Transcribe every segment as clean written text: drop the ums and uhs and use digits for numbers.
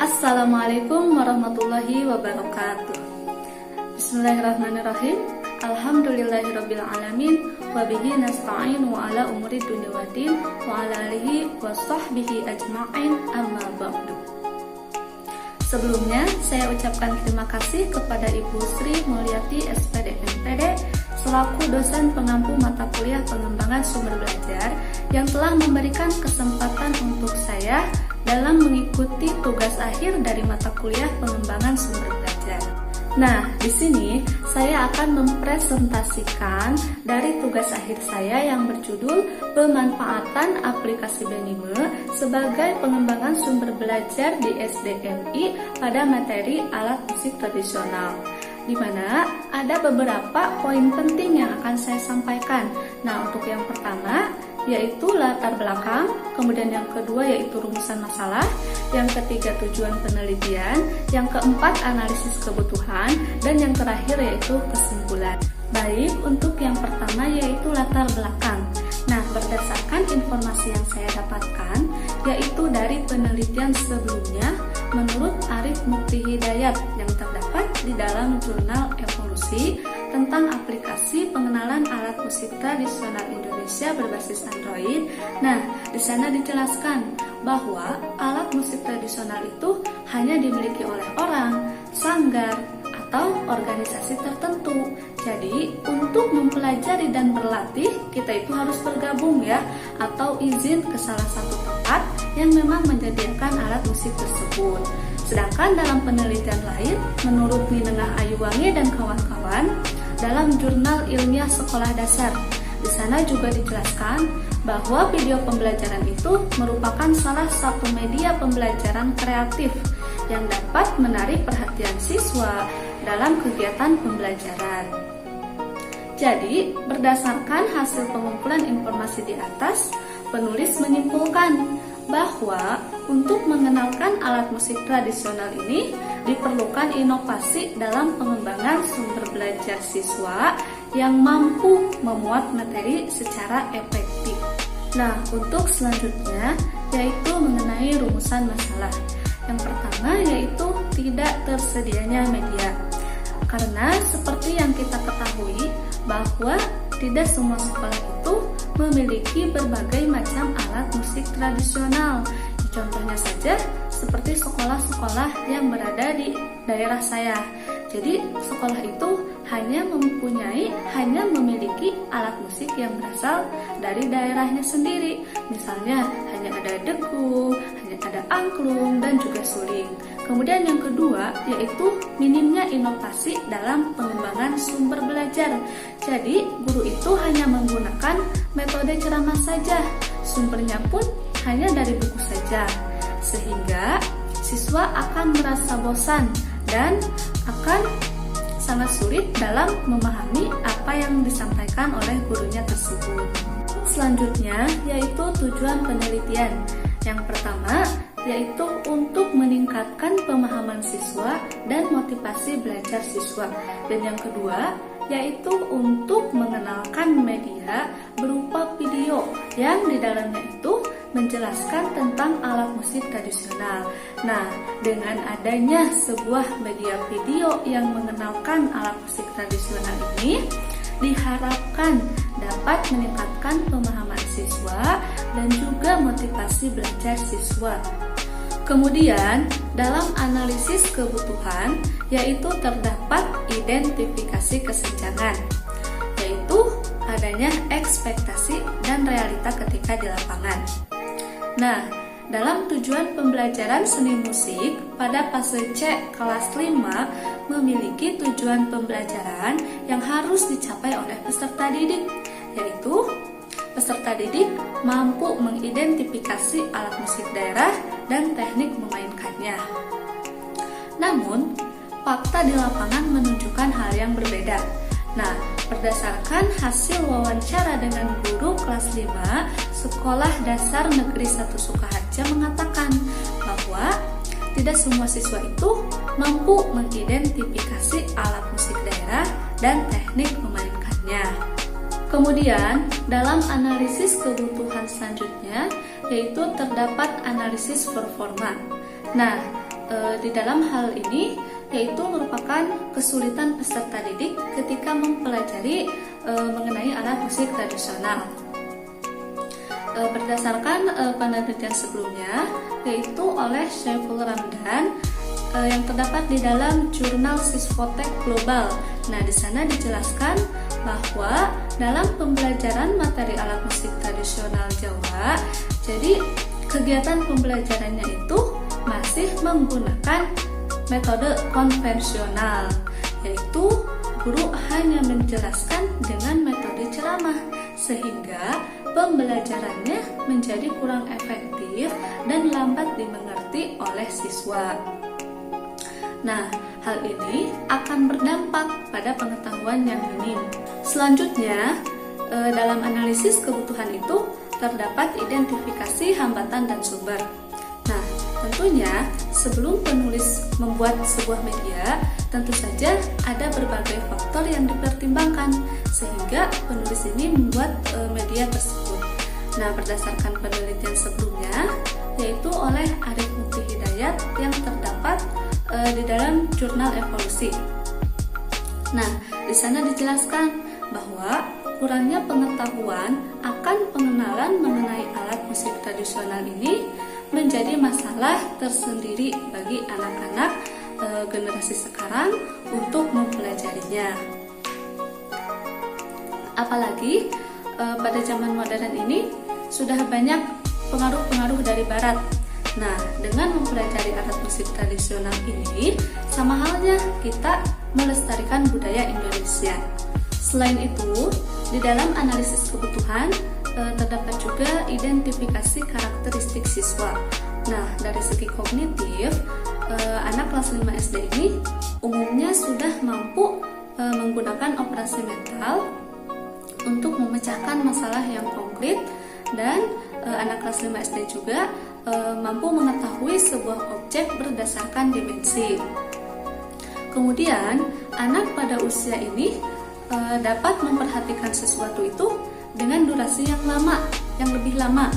Assalamualaikum warahmatullahi wabarakatuh. Bismillahirrahmanirrahim. Alhamdulillahirrabbilalamin. Wabihi nasta'inu ala umuri dunia waddin. Wa ala alihi wa sahbihi ajma'in, amma ba'du. Sebelumnya saya ucapkan terima kasih kepada Ibu Sri Mulyati SPD MPD selaku dosen pengampu mata kuliah pengembangan sumber belajar yang telah memberikan kesempatan untuk saya dalam mengikuti tugas akhir dari mata kuliah pengembangan sumber belajar. Nah, di sini saya akan mempresentasikan dari tugas akhir saya yang berjudul Pemanfaatan Aplikasi Benime sebagai pengembangan sumber belajar di SDMI pada materi alat musik tradisional, di mana ada beberapa poin penting yang akan saya sampaikan. Nah, untuk yang pertama yaitu latar belakang, kemudian yang kedua yaitu rumusan masalah, yang ketiga tujuan penelitian, yang keempat analisis kebutuhan, dan yang terakhir yaitu kesimpulan. Baik, untuk yang pertama yaitu latar belakang. Nah, berdasarkan informasi yang saya dapatkan, yaitu dari penelitian sebelumnya menurut Arif Mukti Hidayat yang terdapat di dalam jurnal Evolusi tentang aplikasi pengenalan alat musik tradisional Indonesia berbasis Android. Nah, di sana dijelaskan bahwa alat musik tradisional itu hanya dimiliki oleh orang, sanggar, atau organisasi tertentu. Jadi, untuk mempelajari dan berlatih, kita itu harus bergabung ya, atau izin ke salah satu tempat yang memang menyediakan alat musik tersebut. Sedangkan dalam penelitian lain, menurut Ninengah Ayuwangi dan kawan-kawan, dalam jurnal ilmiah sekolah dasar, di sana juga dijelaskan bahwa video pembelajaran itu merupakan salah satu media pembelajaran kreatif yang dapat menarik perhatian siswa dalam kegiatan pembelajaran. Jadi, berdasarkan hasil pengumpulan informasi di atas, penulis menyimpulkan bahwa untuk mengenalkan alat musik tradisional ini diperlukan inovasi dalam pengembangan sumber belajar siswa yang mampu memuat materi secara efektif. Nah, untuk selanjutnya yaitu mengenai rumusan masalah. Yang pertama yaitu tidak tersedianya media. Karena seperti yang kita ketahui bahwa tidak semua sekolah itu memiliki berbagai macam alat musik tradisional. Contohnya saja seperti sekolah-sekolah yang berada di daerah saya. Jadi sekolah itu hanya memiliki alat musik yang berasal dari daerahnya sendiri. Misalnya hanya ada degung, hanya ada angklung, dan juga suling. Kemudian yang kedua yaitu minimnya inovasi dalam pengembangan sumber belajar. Jadi guru itu hanya menggunakan metode ceramah saja, sumbernya pun hanya dari buku saja, sehingga siswa akan merasa bosan dan akan sangat sulit dalam memahami apa yang disampaikan oleh gurunya tersebut. Selanjutnya yaitu tujuan penelitian. Yang pertama yaitu untuk meningkatkan pemahaman siswa dan motivasi belajar siswa. Dan yang kedua yaitu untuk mengenalkan media berupa video yang di dalamnya itu menjelaskan tentang alat musik tradisional. Nah, dengan adanya sebuah media video yang mengenalkan alat musik tradisional ini, diharapkan dapat meningkatkan pemahaman siswa dan juga motivasi belajar siswa. Kemudian, dalam analisis kebutuhan, yaitu terdapat identifikasi kesenjangan, yaitu adanya ekspektasi dan realita ketika di lapangan. Nah, dalam tujuan pembelajaran seni musik pada fase C kelas 5 memiliki tujuan pembelajaran yang harus dicapai oleh peserta didik, yaitu peserta didik mampu mengidentifikasi alat musik daerah dan teknik memainkannya. Namun, fakta di lapangan menunjukkan hal yang berbeda. Nah, berdasarkan hasil wawancara dengan guru kelas 5 Sekolah Dasar Negeri 1 Sukaharja mengatakan bahwa tidak semua siswa itu mampu mengidentifikasi alat musik daerah dan teknik memainkannya. Kemudian, dalam analisis kebutuhan selanjutnya, yaitu terdapat analisis performa. Nah, di dalam hal ini yaitu merupakan kesulitan peserta didik ketika mempelajari mengenai alat musik tradisional. Berdasarkan penelitian sebelumnya, yaitu oleh Syaiful Ramdan yang terdapat di dalam jurnal Sisfotek Global. Nah, di sana dijelaskan bahwa dalam pembelajaran materi alat musik tradisional Jawa, jadi kegiatan pembelajarannya itu masih menggunakan metode konvensional, yaitu guru hanya menjelaskan dengan metode ceramah, sehingga pembelajarannya menjadi kurang efektif dan lambat dimengerti oleh siswa. Nah, hal ini akan berdampak pada pengetahuan yang minim. Selanjutnya, dalam analisis kebutuhan itu terdapat identifikasi hambatan dan sumber. Nah, tentunya sebelum penulis membuat sebuah media, tentu saja ada berbagai faktor yang dipertimbangkan sehingga penulis ini membuat media tersebut. Nah, berdasarkan penelitian sebelumnya, yaitu oleh Arif Mukti Hidayat yang terdapat di dalam jurnal Evolusi. Nah, di sana dijelaskan bahwa kurangnya pengetahuan akan pengenalan mengenai alat musik tradisional ini menjadi masalah tersendiri bagi anak-anak generasi sekarang untuk mempelajarinya. Apalagi pada zaman modern ini sudah banyak pengaruh-pengaruh dari barat. Nah, dengan mempelajari alat musik tradisional ini, sama halnya kita melestarikan budaya Indonesia. Selain itu, di dalam analisis kebutuhan terdapat juga identifikasi karakteristik siswa. Nah, dari segi kognitif, anak kelas 5 SD ini umumnya sudah mampu menggunakan operasi mental untuk memecahkan masalah yang konkret, dan anak kelas 5 SD juga mampu mengetahui sebuah objek berdasarkan dimensi. Kemudian, anak pada usia ini dapat memperhatikan sesuatu itu dengan durasi yang lama, yang lebih lama,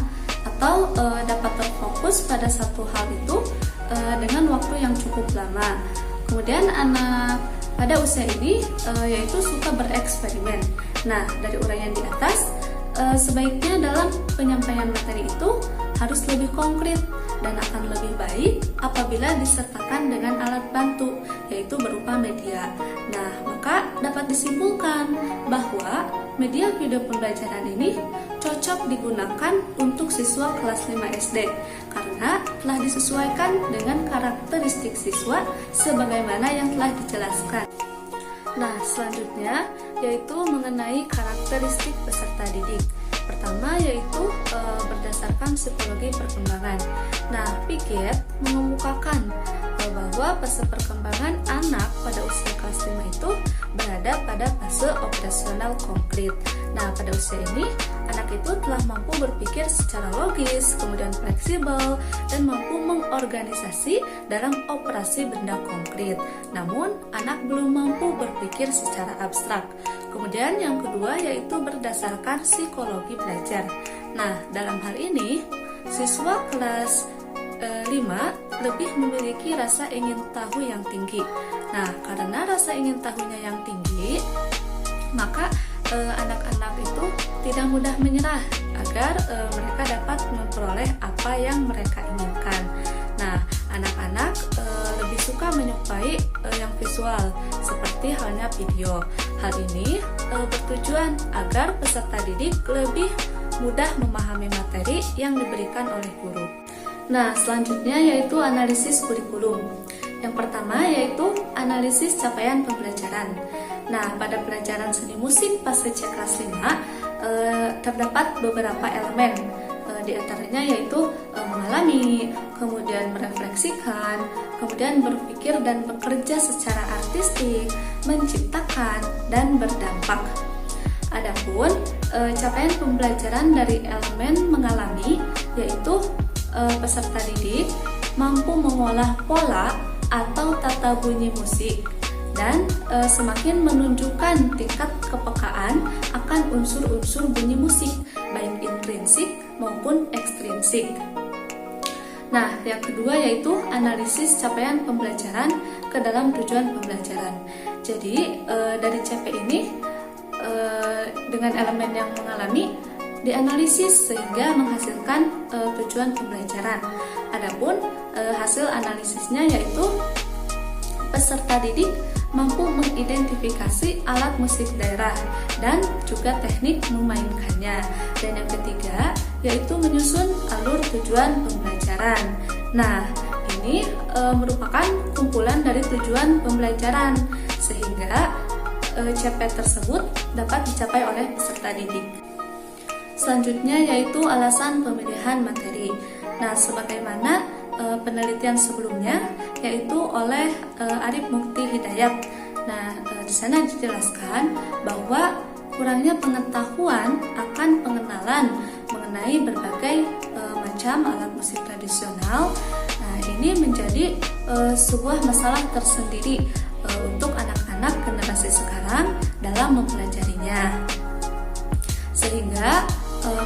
atau dapat terfokus pada satu hal itu dengan waktu yang cukup lama. Kemudian anak pada usia ini yaitu suka bereksperimen. Nah, dari uraian di atas, sebaiknya dalam penyampaian materi itu harus lebih konkret dan akan lebih baik apabila disertakan dengan alat bantu, yaitu berupa media. Nah, maka dapat disimpulkan bahwa media video pembelajaran ini cocok digunakan untuk siswa kelas 5 SD karena telah disesuaikan dengan karakteristik siswa sebagaimana yang telah dijelaskan. Nah, selanjutnya yaitu mengenai karakteristik peserta didik. Pertama yaitu berdasarkan psikologi perkembangan. Nah, Piaget mengemukakan bahwa fase perkembangan anak pada usia kelas 5 itu berada pada fase operasional konkret. Nah, pada usia ini anak itu telah mampu berpikir secara logis, kemudian fleksibel, dan mampu mengorganisasi dalam operasi benda konkret. Namun, anak belum mampu berpikir secara abstrak. Kemudian yang kedua yaitu berdasarkan psikologi belajar. Nah, dalam hal ini, siswa kelas 5 lebih memiliki rasa ingin tahu yang tinggi. Nah, karena rasa ingin tahunya yang tinggi, maka anak-anak itu tidak mudah menyerah agar mereka dapat memperoleh apa yang mereka inginkan. Nah, anak-anak lebih suka menyukai yang visual, seperti halnya video. Hal ini bertujuan agar peserta didik lebih mudah memahami materi yang diberikan oleh guru. Nah, selanjutnya yaitu analisis kurikulum. Yang pertama yaitu analisis capaian pembelajaran. Nah, pada pelajaran seni musik fase C kelas 5 terdapat beberapa elemen. Di antaranya yaitu mengalami, kemudian merefleksikan, kemudian berpikir dan bekerja secara artistik, menciptakan, dan berdampak. Adapun capaian pembelajaran dari elemen mengalami yaitu peserta didik mampu mengolah pola atau tata bunyi musik dan semakin menunjukkan tingkat kepekaan akan unsur-unsur bunyi musik baik intrinsik maupun ekstrinsik. Nah, yang kedua yaitu analisis capaian pembelajaran ke dalam tujuan pembelajaran. Jadi dari CP ini dengan elemen yang mengalami dianalisis sehingga menghasilkan tujuan pembelajaran. Adapun hasil analisisnya yaitu peserta didik mampu mengidentifikasi alat musik daerah dan juga teknik memainkannya. Dan yang ketiga yaitu menyusun alur tujuan pembelajaran. Nah, ini merupakan kumpulan dari tujuan pembelajaran sehingga CP tersebut dapat dicapai oleh peserta didik. Selanjutnya yaitu alasan pemilihan materi. Nah, sebagaimana penelitian sebelumnya yaitu oleh Arif Mukti Hidayat. Nah, di sana dijelaskan bahwa kurangnya pengetahuan akan pengenalan mengenai berbagai macam alat musik tradisional. Nah, ini menjadi sebuah masalah tersendiri untuk anak-anak generasi sekarang dalam mempelajarinya. Sehingga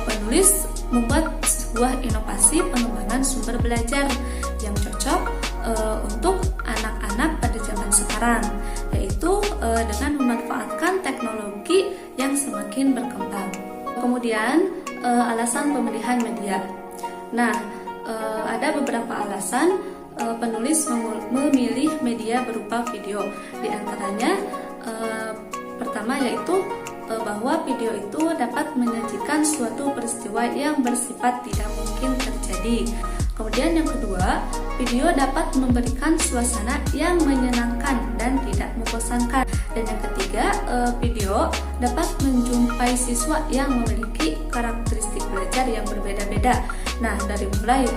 penulis membuat sebuah inovasi pengembangan sumber belajar yang cocok untuk anak-anak pada zaman sekarang, yaitu dengan memanfaatkan teknologi yang semakin berkembang. Kemudian alasan pemilihan media. Nah, ada beberapa alasan penulis memilih media berupa video. Di antaranya pertama yaitu bahwa video itu dapat menyajikan suatu peristiwa yang bersifat tidak mungkin terjadi. Kemudian yang kedua, video dapat memberikan suasana yang menyenangkan dan tidak membosankan. Dan yang ketiga, video dapat menjumpai siswa yang memiliki karakteristik belajar yang berbeda-beda. Nah, dari mulai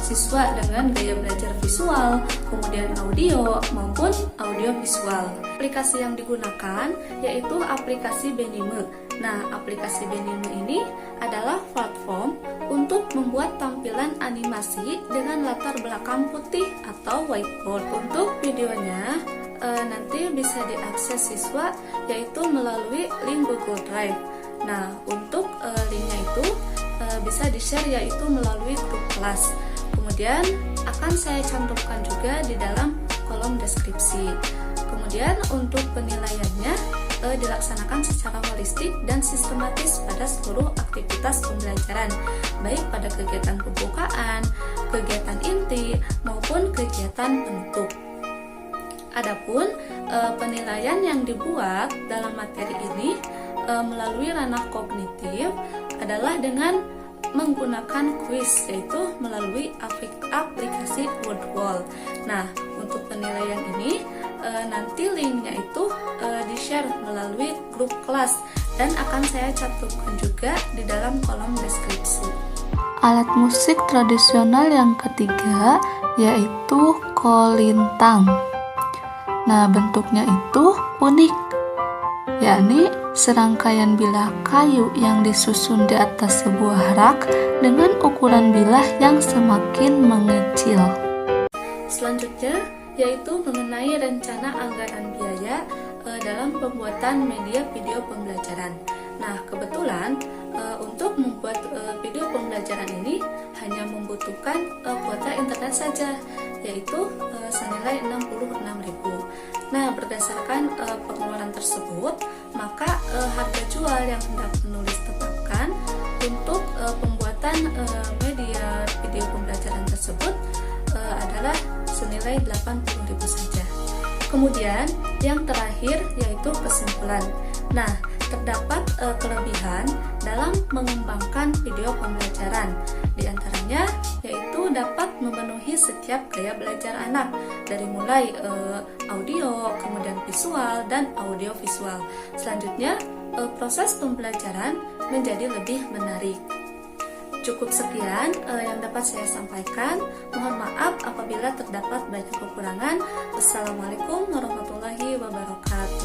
siswa dengan gaya belajar visual, kemudian audio maupun audio visual. Aplikasi yang digunakan yaitu aplikasi Benime. Nah, aplikasi Benime ini adalah platform untuk membuat tampilan animasi dengan latar belakang putih atau whiteboard. Untuk videonya nanti bisa diakses siswa yaitu melalui link Google Drive. Nah, untuk linknya itu bisa di-share yaitu melalui grup kelas. Kemudian akan saya cantumkan juga di dalam kolom deskripsi. Kemudian untuk penilaiannya dilaksanakan secara holistik dan sistematis pada seluruh aktivitas pembelajaran, baik pada kegiatan pembukaan, kegiatan inti, maupun kegiatan penutup. Adapun penilaian yang dibuat dalam materi ini melalui ranah kognitif adalah dengan menggunakan kuis, yaitu melalui aplikasi Wordwall. Nah, untuk penilaian ini nanti linknya itu di-share melalui grup kelas dan akan saya cantumkan juga di dalam kolom deskripsi. Alat musik tradisional yang ketiga yaitu kolintang. Nah, bentuknya itu unik, yakni serangkaian bilah kayu yang disusun di atas sebuah rak dengan ukuran bilah yang semakin mengecil. Selanjutnya yaitu mengenai rencana anggaran biaya dalam pembuatan media video pembelajaran. Nah, kebetulan untuk membuat video pembelajaran ini hanya membutuhkan kuota internet saja, yaitu senilai 66.000. Nah, berdasarkan pengeluaran tersebut, maka harga jual yang hendak penulis tetapkan untuk pembuatan media video pembelajaran tersebut adalah senilai 80.000 saja. Kemudian yang terakhir yaitu kesimpulan. Nah, terdapat kelebihan dalam mengembangkan video pembelajaran. Di antaranya yaitu dapat memenuhi setiap gaya belajar anak, dari mulai audio, kemudian visual dan audio visual. Selanjutnya proses pembelajaran menjadi lebih menarik. Cukup sekian yang dapat saya sampaikan. Mohon maaf apabila terdapat banyak kekurangan. Wassalamualaikum warahmatullahi wabarakatuh.